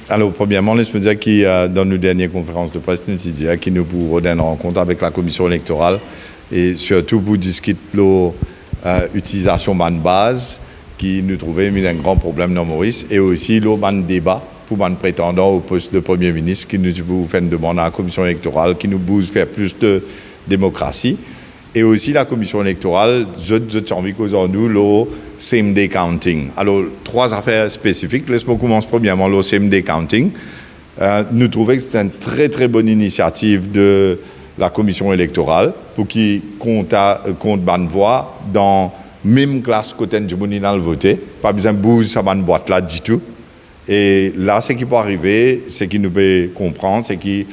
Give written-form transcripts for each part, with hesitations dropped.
Alors, premièrement, laisse-moi dire que dans nos dernières conférences de presse, nous disons qu'il nous pourrons une rencontre avec la commission électorale et surtout pour discuter de l'utilisation de base qui nous trouvait un grand problème dans Maurice et aussi le débat pour les prétendants au poste de Premier ministre qui nous fait une demande à la commission électorale qui nous bouge faire plus de démocratie. Et aussi la commission électorale, j'ai envie qu'aujourd'hui, le same-day counting. Alors, 3 affaires spécifiques. Laisse-moi commencer premièrement le same-day counting. Nous trouvons que c'est une très très bonne initiative de la commission électorale pour qu'il compte bonne voix dans même classe côté du monde dans le voter. Pas besoin de bouger ça bonne boîte là du tout. Et là, ce qui peut arriver, ce qui nous peut comprendre, c'est qu'il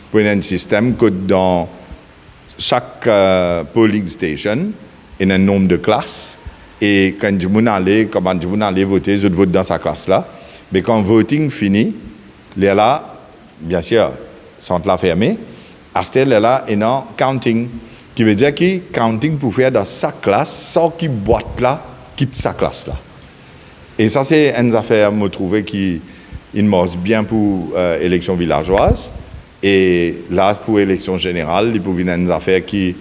peut y avoir un système que dans chaque polling station, il y a un nombre de classes. Et quand du monde allait voter, je vote dans sa classe-là. Mais quand le voting finit, il y a là, bien sûr, sans la fermer, à ce là, il y a un counting. Qui veut dire que counting pour faire dans sa classe, sans qu'il boite là, quitte sa classe-là. Et ça, c'est une affaire, je trouve, qui marche bien pour l'élection villageoise. Et là, pour l'élection générale, il peut venir une affaire qui,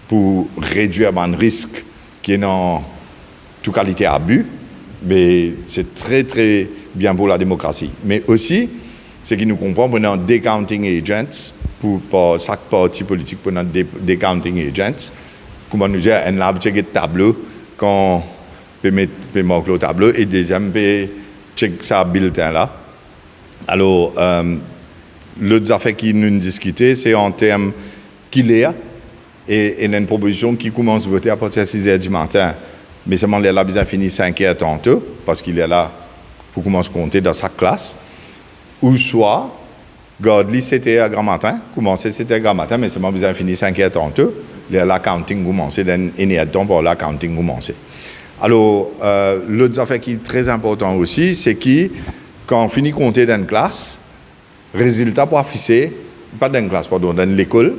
pour réduire le risque qui est dans toute qualité d'abus, mais c'est très, très bien pour la démocratie. Mais aussi, ce qui nous comprend, pendant des counting agents, pour chaque parti politique, pendant des counting agents, comment nous dire, un lab check de tableau, quand on peut marquer le tableau, et deuxième, peut check sa bulletin là. Alors, l'autre affaire qui nous discuter, c'est en termes qu'il est, et il y a une proposition qui commence à voter à partir de 6 h du matin. Mais seulement, il a besoin de finir 5 h tantôt, parce qu'il est là pour commencer à compter dans sa classe. Ou soit, garde-lui, c'était à grand matin, commencer, c'était à grand matin, mais seulement besoin de finir 5 h tantôt. Il y a la counting commencer, il y a temps pour la counting commencer. Alors, l'autre affaire qui est très important aussi, c'est que quand on finit de compter dans une classe, résultat pour afficher, pas dans une classe, pardon, dans l'école,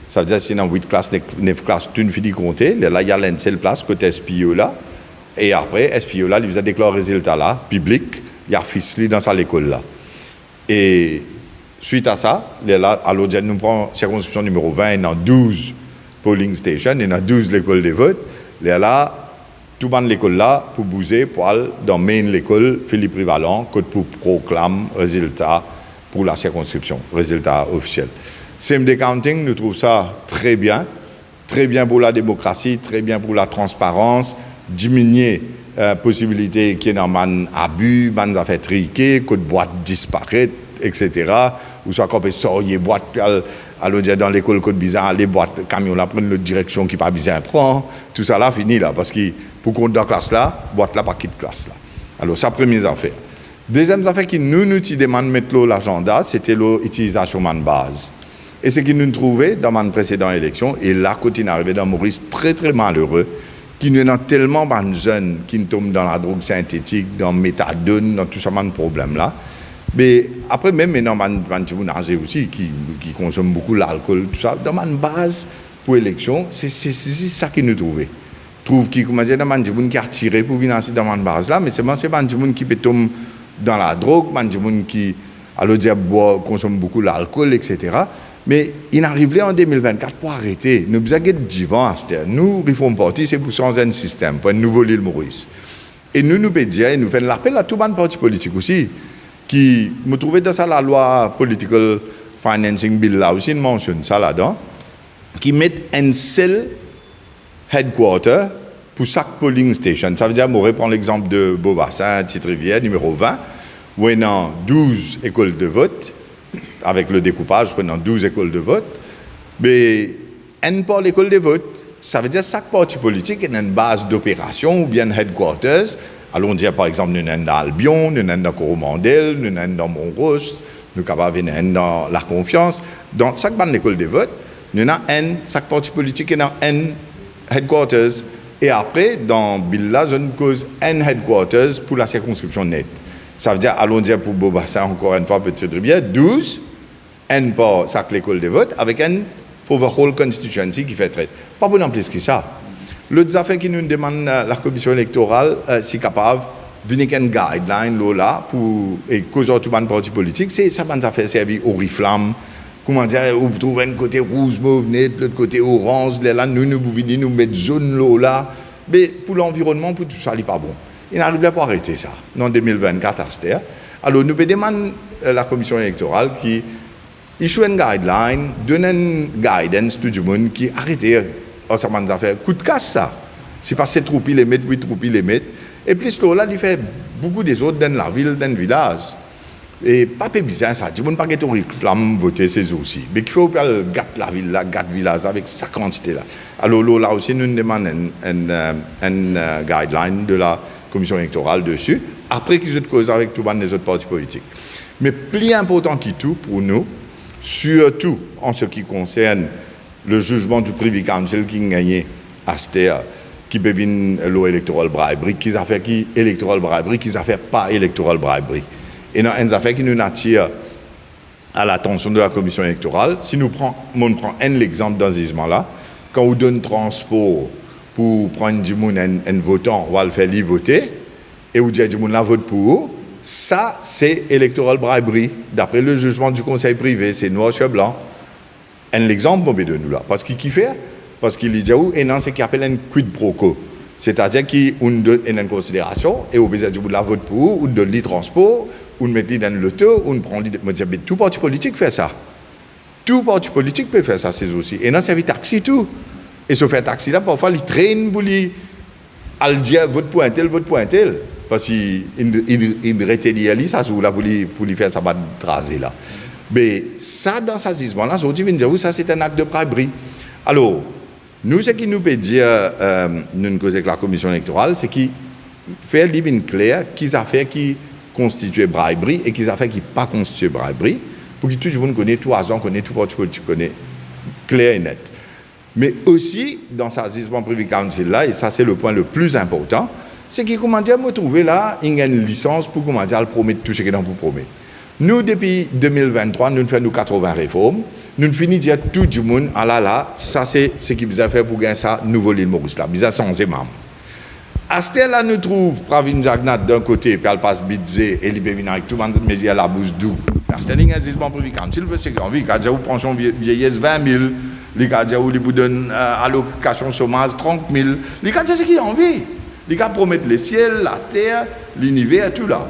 ça veut dire que si dans 8 classes, 9 classes, tu ne finis de compter, là, il y a une seule place, côté SPO là, et après, SPO là, il vous a déclaré le résultat là, public, il y a affiché dans sa école là. Et suite à ça, là, à l'autre, nous prenons circonscription numéro 20, il y a 12 polling stations, il y a 12 l'école de vote, là, tout le monde l'école là, pour bouger, pour aller dans main l'école, Philippe Rivalan, pour proclamer résultat pour la circonscription, résultat officiel. CMD Counting, nous trouvons ça très bien pour la démocratie, très bien pour la transparence, diminuer possibilité qu'il y ait un abus, des affaires triquées, que de boîtes disparaissent, etc. Ou soit qu'on peut sortir boîtes, puis aller dans l'école code bizarre, les boîtes, camions là prennent l'autre direction qui pas bizarre prend, tout ça là fini là, parce que pour qu'on dans classe là, boîte là pas quitte classe là. Alors ça première affaire. Deuxième affaire qui nous demande de mettre l'agenda, c'était l'utilisation de base. Et ce qui nous trouvait dans ma précédente élection, et là, quand il est arrivé dans Maurice, très très malheureux, qui nous a tellement de jeunes qui tombent dans la drogue synthétique, dans le méthadone, dans tout ça, de problème là. Mais après, même maintenant, il aussi qui consomment beaucoup l'alcool, tout ça, dans ma base pour l'élection, c'est ça qui nous trouvait. Trouve qui, comment dire, dans ma qui a tiré pour venir dans ma base là, mais c'est des gens qui peuvent tomber dans la drogue, des gens qui, alors dire, consomment beaucoup l'alcool, etc. Mais il arrive là en 2024 pour arrêter. Nous avons besoin d'ivant. Nous, Reform Party, c'est pour changer un système, pour un nouveau l'île Maurice. Et nous pouvons dire, et nous faisons l'appel à tout le monde parti politique aussi, qui me trouvait dans ça la loi Political Financing Bill là aussi, il mentionne ça là-dedans, qui met un seul headquarter pour chaque polling station. Ça veut dire, on reprend l'exemple de Beaubassin, Petite-Rivière, numéro 20, où il y a 12 écoles de vote, avec le découpage, prenant 12 écoles de vote, mais une par l'école de vote, ça veut dire que chaque parti politique a une base d'opération ou bien headquarters. Allons dire par exemple, nous sommes dans Albion, nous sommes dans Coromandel, nous sommes dans Montrost, nous sommes capables dans La Confiance. Dans chaque bande d'école de vote, nous avons chaque parti politique a un headquarters. Et après, dans Billa, je ne cause un headquarters pour la circonscription nette. Ça veut dire, allons dire pour Beaubassin, encore une fois, Petite-Rivière, 12, un par chaque école de vote, avec un for the whole constituency qui fait 13. Pas pour non plus que ça. L'autre affaire qui nous demande la commission électorale, si capable, venir avec une guideline là pour et cause tout ban parti politique c'est ça va faire servir au riflam comment dire vous trouvez un côté rouge mauve l'autre côté orange là nous venir nous mettre zone là mais pour l'environnement pour tout ça il pas bon il n'arrive pas à arrêter ça en 2024 à cette alors nous demandons la commission électorale qui issue une guideline donne une guidance tout le monde qui arrête ça va faire coup de casse ça c'est pas 7 roupies les mettre 8 roupies les mettre et plus là il fait beaucoup des autres dans la ville dans le village et pas bizarre ça tu ne peux pas que réclame voter ces aussi mais qu'il faut gâter la ville là gâter le village avec sa quantité là alors là aussi nous demandons une guideline de la commission électorale dessus après qu'ils aient causé avec tous les autres partis politiques mais plus important que tout pour nous surtout en ce qui concerne le jugement du Privy Council qui a gagné à Stéa qui peut venir l'eau électoral bribery, qui a fait qui électoral bribery, qui a fait pas électoral bribery. Et dans une affaire qui nous attire à l'attention de la commission électorale, si nous prenons un exemple dans ce là quand on donne transport pour prendre du monde un votant, on va le faire voter, et on dit du monde là vote pour, ça c'est électoral bribery, d'après le jugement du conseil privé, c'est noir sur blanc. Un exemple, on peut donner là, parce qu'il fait parce qu'il dit et non c'est qu'il appelle un quid pro quo c'est-à-dire qu'on donne une considération et au besoin du bout de la vote pour ou de le transport ou de mettre dans l'auto ou de prendre tout parti politique fait ça tout parti politique peut faire ça c'est aussi et non c'est un taxi tout et ce fait taxi là parfois il traîne pour lui à dire vote pour un tel parce qu'il rétélie ça sur là pour lui faire ça va tracer là mais ça dans ce gisement là je dis ça c'est un acte de briberie alors nous, ce qui nous peut dire, nous causons avec la commission électorale, c'est qu'il fait bien clair qu'ils affaires qui constituent briberie et qu'ils affaires qui pas constituent briberie, pour que tout le monde connaisse, tout agent connaisse, tout parti politique connaisse, clair et net. Mais aussi, dans ce gisement Privy Council là, et ça c'est le point le plus important, c'est qu'il comment dire, me trouver là, il y a une licence pour comment dire, promettre tout ce qu'il a pour promettre. Nous, depuis 2023, nous faisons 80 réformes. Nous finissons dire tout le monde, ah là, ça c'est ce qui vous a fait pour gagner ça, nouveau l'île Maurice là, bizarre sans membres. À ce là, nous trouvons Pravin Jagnat d'un côté, puis elle passe Bidze, et il peut venir avec tout le monde, mais il y a la bouche doux. À ce là, il y a un gisement privé quand il veut, c'est grand vie, quand vous pension vieillesse 20 000, les cas où il vous donne allocation chômage 30 000, les cas c'est qui a envie. Les cas promettent le ciel, la terre, l'univers, tout là.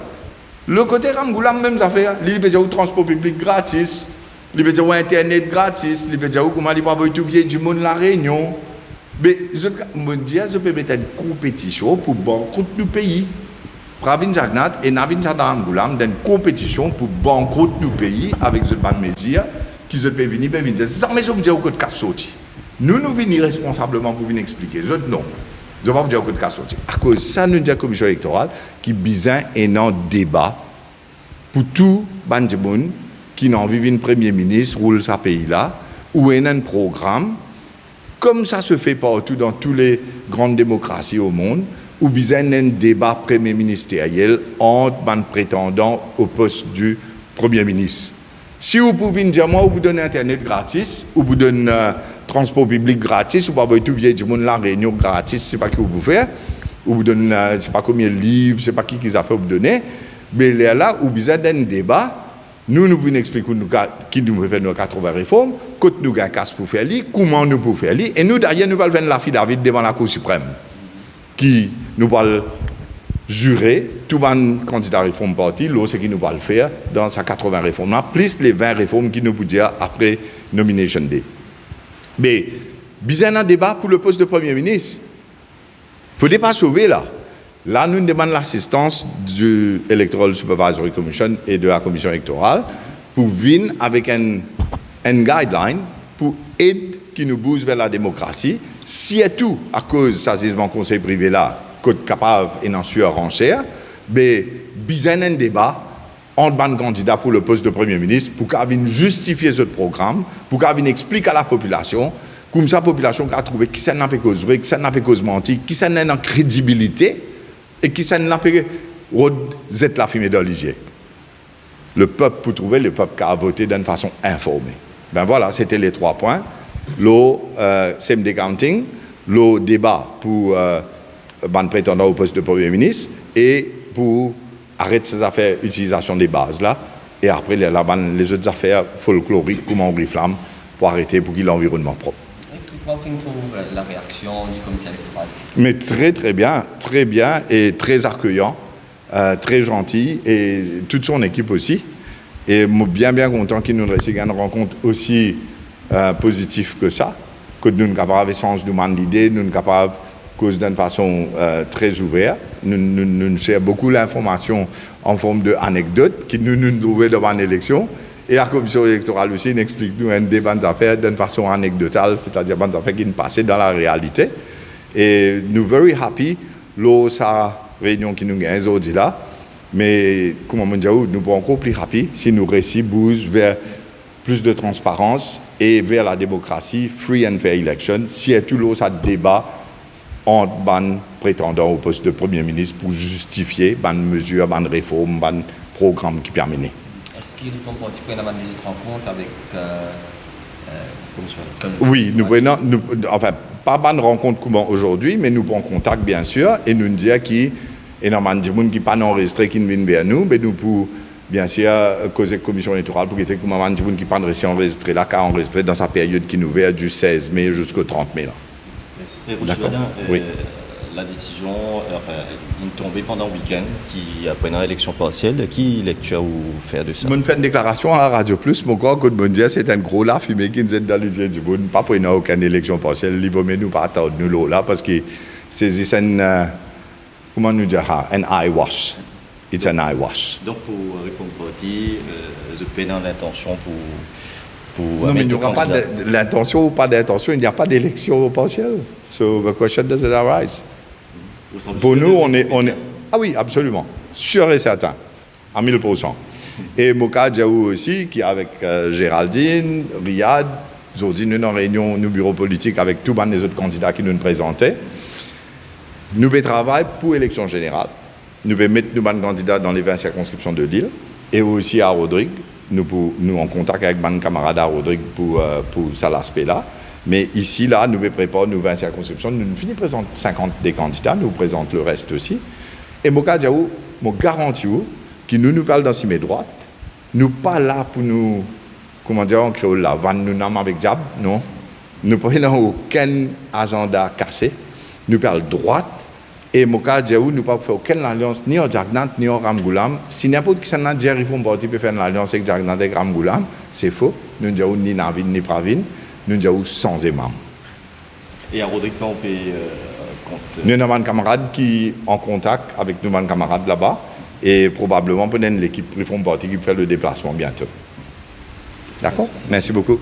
Le côté Ramgoulam, même affaire, il peut dire au transport public gratis. Il peut dire au internet gratis, il peut dire comment il peut avoir tout bien du monde la réunion. Mais je me dis, je peux mettre une compétition pour banqueroute du pays. Pravin Jagnat et Navin Chandaramgoulam dans une compétition pour banqueroute du pays avec ce ban mesure qui se peut venir dire ça mais je vous dis au code casse sorti. Nous venons responsablement pour venir expliquer. Je non. Je ne vais pas vous dire au code casse sorti. À cause de ça, nous dit la commission électorale qui besoin un débat pour tout ban de monde qui n'a envie d'un premier ministre roule sa pays là ou un programme comme ça se fait partout dans toutes les grandes démocraties au monde ou bien un débat premier ministériel entre les prétendants au poste du premier ministre. Si vous pouvez dire moi vous donnez internet gratis ou vous donnez transport public gratis ou pas tout vieil du monde la réunion gratis c'est pas qui vous faire ou vous donnez c'est pas combien de livres c'est pas qui a fait vous donner mais là où vous avez un débat nous pouvons expliquer qui nous fait nos 80 réformes, quand nous avons un casse pour faire li, comment nous pouvons faire li, et nous d'ailleurs nous allons faire l'affidavit devant la Cour suprême, qui nous va jurer tout le candidat réforme parti, ce qui nous va le faire dans sa 80 réformes, plus les 20 réformes qui nous peut dire après nomination day. Mais, bizarre un débat pour le poste de Premier ministre. Il ne faut pas sauver là. Là, nous demandons l'assistance du Electoral Supervisory Commission et de la commission électorale pour venir avec un guideline pour aider qui nous bouge vers la démocratie. Si et tout, à cause de ce gisement conseil privé là, code capable et non sûr enchère, mais besoin un débat entre les candidats pour le poste de Premier ministre pour qu'ils justifier ce programme, pour qu'ils expliquent à la population, comme ça la population a trouvé qui ça n'a pas cause vrai, qui ça n'a pas cause menti, qui ça n'a pas crédibilité, et qui s'en a fait la fumée dans l'IG. Le peuple, pour trouver le peuple qui a voté d'une façon informée. Ben voilà, c'était les 3 points. Le CMD counting, le débat pour ban prétendant au poste de Premier ministre et pour arrêter ces affaires utilisation des bases là, et après les autres affaires folkloriques, comme on flamme, pour arrêter, pour qu'il y ait l'environnement propre. La réaction du commissaire électoral? Mais très bien et très accueillant, très gentil, et toute son équipe aussi. Et bien content qu'il nous réussisse une rencontre aussi positive que ça, que nous sommes capables de sens de l'idée, nous sommes capables cause d'une façon très ouverte. Nous cherchons beaucoup l'information en forme d'anecdotes qui nous trouvons devant l'élection. Et la commission électorale aussi nous explique nous un débat d'affaires d'une façon anecdotale, c'est-à-dire des affaires qui ne passaient dans la réalité. Et nous sommes very happy, sa réunion qui nous gagne aujourd'hui là. Mais comme on dit, nous sommes encore plus rapides si nous réussissons vers plus de transparence et vers la démocratie, free and fair election, si tout l'eau ça débat entre les prétendants au poste de Premier ministre pour justifier les mesures, les réformes, les programmes qui permettent. Est-ce qu'il répond pour des autres rencontres avec Oui, enfin, pas de rencontre comme aujourd'hui, mais nous prenons contact bien sûr et nous disons qu'il y a des gens qui ne sont pas enregistrés qui viennent vers nous, mais nous pouvons bien sûr causer la commission électorale pour que les gens qui ne sont pas enregistrés là, qu'à enregistrer dans sa période qui nous va du 16 mai jusqu'au 30 mai. Là. D'accord. Oui. La décision est tombée pendant le week-end, qui après une élection partielle. Qui lecture ou faire de ça? Je fais une déclaration à Radio Plus. Mon corps, quand je dis, c'est un gros là, fumé qui nous est dans les yeux du monde. Pas pour aucune élection partielle. Il vaut mieux nous pas attendre nous là, parce que c'est un, comment nous dire, un eye wash. It's an eye wash. Donc pour Réforme Party, je paie dans l'intention pour non, mais il n'y aura pas l'intention ou pas d'intention, il n'y a pas d'élection partielle. So the question doesn't arise. Pour nous, on est... Ah oui, absolument. Sûr et certain. À 1000%. Et Moka Djaou aussi, qui est avec Géraldine, Riyad, aujourd'hui, nous sommes en réunion, nous bureau politique avec tous les autres candidats qui nous présentaient. Nous travaillons pour l'élection générale. Nous mettre nos candidats dans les 20 circonscriptions de l'île et aussi à Rodrigue. Nous en contact avec mon camarade à Rodrigue pour ça l'aspect-là. Mais ici, là, nous préparons nos 20 circonscriptions. Nous finissons présenter 50 des candidats, nous présentons le reste aussi. Et Moka Djaou, je garantis que nous parlons dans mes droites. Nous pas là pour nous, comment dire en créole, la vanne nous n'avons avec diable, non. Nous ne prenons aucun agenda cassé. Nous parlons droite. Et Moka Djaou, nous ne pouvons pas faire aucune alliance ni en Jagnat ni en Ramgoulam. Si n'importe qui s'en a dit Réforme Party peut faire une alliance avec Jagnat et Ramgoulam, c'est faux. Nous disons ni Navin ni Pravin, nous disons sans imam. Et à Rodrigue, on peut compte. Nous avons un camarade qui est en contact avec nos camarades là-bas et probablement peut-être l'équipe Réforme Party qui fait le déplacement bientôt. D'accord? Merci beaucoup.